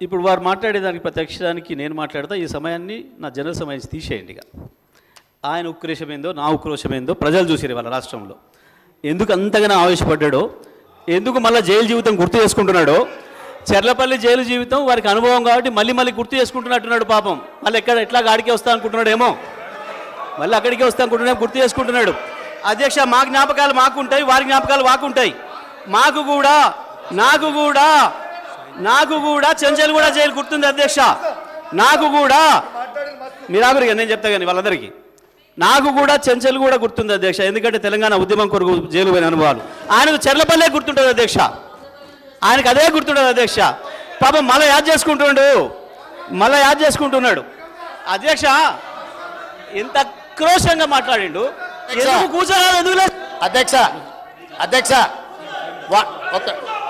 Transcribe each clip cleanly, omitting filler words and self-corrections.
ఇప్పుడు వారు మాట్లాడేదానికి ప్రత్యక్షానికి నేను మాట్లాడతా. ఈ సమయాన్ని నా జనరల్ సమయం తీసేయండి. ఇక ఆయన ఉక్రోషమేందో నా ఉక్రోషమేందో ప్రజలు చూసిరు వాళ్ళ రాష్ట్రంలో. ఎందుకు అంతగానో ఆవేశపడ్డాడో, ఎందుకు మళ్ళీ జైలు జీవితం గుర్తు చేసుకుంటున్నాడో. చెర్లపల్లి జైలు జీవితం వారికి అనుభవం కాబట్టి మళ్ళీ మళ్ళీ గుర్తు చేసుకుంటున్నట్టున్నాడు పాపం. మళ్ళీ ఎట్లా ఆడికే వస్తా అనుకుంటున్నాడేమో, మళ్ళీ అక్కడికే వస్తా అనుకుంటున్నాడు, గుర్తు చేసుకుంటున్నాడు. అధ్యక్ష, మా జ్ఞాపకాలు మాకు ఉంటాయి, వారి జ్ఞాపకాలు మాకుంటాయి. నాకు కూడా చెంచల్గూడ జైలు గుర్తుంది అధ్యక్ష. నాకు కూడా మీరాగురిగా నేను చెప్తా కానీ వాళ్ళందరికీ నాకు కూడా చెంచల్గూడ గుర్తుంది అధ్యక్ష. ఎందుకంటే తెలంగాణ ఉద్యమం కొరకు జైలు పోయిన అనుభవాలు. ఆయనకు చెర్లపల్లె గుర్తుంటుంది అధ్యక్ష, ఆయనకు అదే గుర్తుంటుంది అధ్యక్ష. పాపం మళ్ళీ యాద్ చేసుకుంటున్నాడు అధ్యక్ష. ఎంత క్రోషంగా మాట్లాడిండు. ఎందుకు కూర్చోరాదు, ఎందుకు లేదు అధ్యక్ష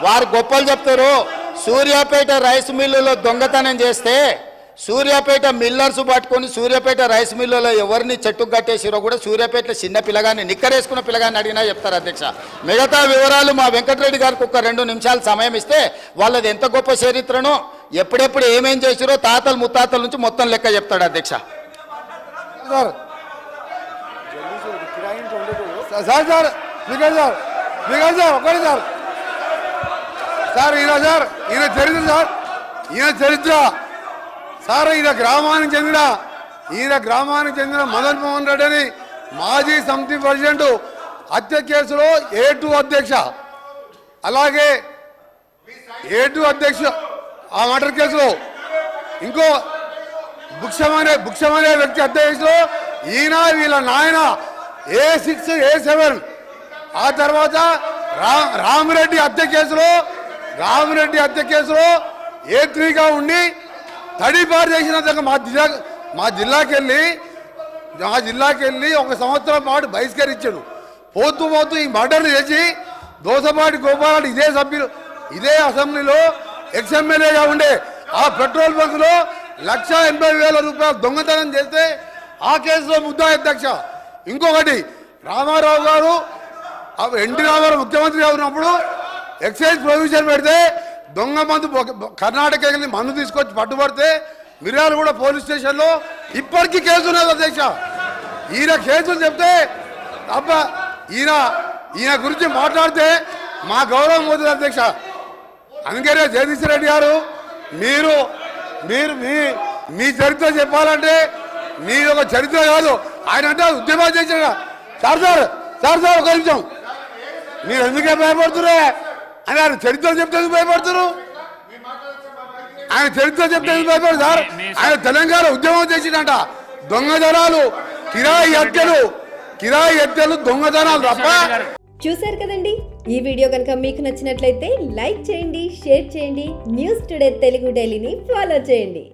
వారు గొప్పలు చెప్తారు. సూర్యాపేట రైస్ మిల్లులో దొంగతనం చేస్తే సూర్యాపేట మిల్లర్స్ పట్టుకొని సూర్యాపేట రైస్ మిల్లులో ఎవరిని చెట్టుకు కట్టేసిరో కూడా సూర్యాపేటలో చిన్న పిల్లగాన్ని నిక్కరేసుకున్న పిల్లగాన్ని అడిగినా చెప్తారు అధ్యక్ష. మిగతా వివరాలు మా వెంకటరెడ్డి గారికి ఒక 2 నిమిషాలు సమయం ఇస్తే వాళ్ళది ఎంత గొప్ప చరిత్రనో ఎప్పుడెప్పుడు ఏమేం చేసిరో తాతలు ముత్తాతల నుంచి మొత్తం లెక్క చెప్తాడు అధ్యక్ష. ఈయన చరిత్ర సార్, ఈయన గ్రామానికి చెందిన మదన్ మోహన్ రెడ్డి అని మాజీ సమితి ప్రెసిడెంట్ హత్య కేసులో A2 అధ్యక్ష, అలాగే A2 అధ్యక్ష ఆ మర్డర్ కేసులో ఇంకో బుక్షమనే వ్యక్తి హత్య కేసులో ఈయన వీళ్ళ నాయన A6 A7, ఆ తర్వాత రామిరెడ్డి హత్య కేసులో A3గా ఉండి తడిపారు చేసిన మా జిల్లాకి వెళ్ళి 1 సంవత్సరం పాటు బహిష్కరించాడు. పోతూ ఈ మర్డర్లు చేసి దోసపాటి గోపాల్ ఇదే అసెంబ్లీలో ఎక్స్ఎమ్మెల్యేగా ఉండే ఆ పెట్రోల్ బంకులో 1,80,000 రూపాయలు దొంగతనం చేస్తే ఆ కేసులో ముద్దా అధ్యక్ష. ఇంకొకటి రామారావు గారు ఎన్టీ రామారావు ముఖ్యమంత్రిగా ఉన్నప్పుడు ఎక్సైజ్ ప్రొవిజన్ పెడితే దొంగ మందు కర్ణాటక వెళ్ళి మందు తీసుకొచ్చి పట్టుబడితే మిర్యాలగూడ పోలీస్ స్టేషన్లో ఇప్పటికీ కేసు ఉన్నది అధ్యక్ష. ఈయన కేసులు చెప్తే అబ్బా ఈయన గురించి మాట్లాడితే మా గౌరవం పోతుంది అధ్యక్ష. అందుకే జగదీశ్వర్ రెడ్డి గారు మీరు మీ చరిత్ర చెప్పాలంటే మీ ఒక చరిత్ర కాదు, ఆయన అంటే ఉద్యమాలు చేసిన సార్ ఒక నిమిషం, మీరు ఎందుకే భయపడుతురే అని ఆయన చరిత్ర చెప్తే భయపడుతున్నారు. ఆయన చరిత్ర చెప్తే భయపడరు సార్. ఆయన తెలంగాణ ఉద్యమం చేసిందంట. దొంగతనాలు, కిరాయి హత్యలు దొంగతనాలు తప్ప. చూశారు కదండి, ఈ వీడియో కనుక మీకు నచ్చినట్లయితే లైక్ చేయండి, షేర్ చేయండి, న్యూస్ టుడే తెలుగు డైలీని ఫాలో చేయండి.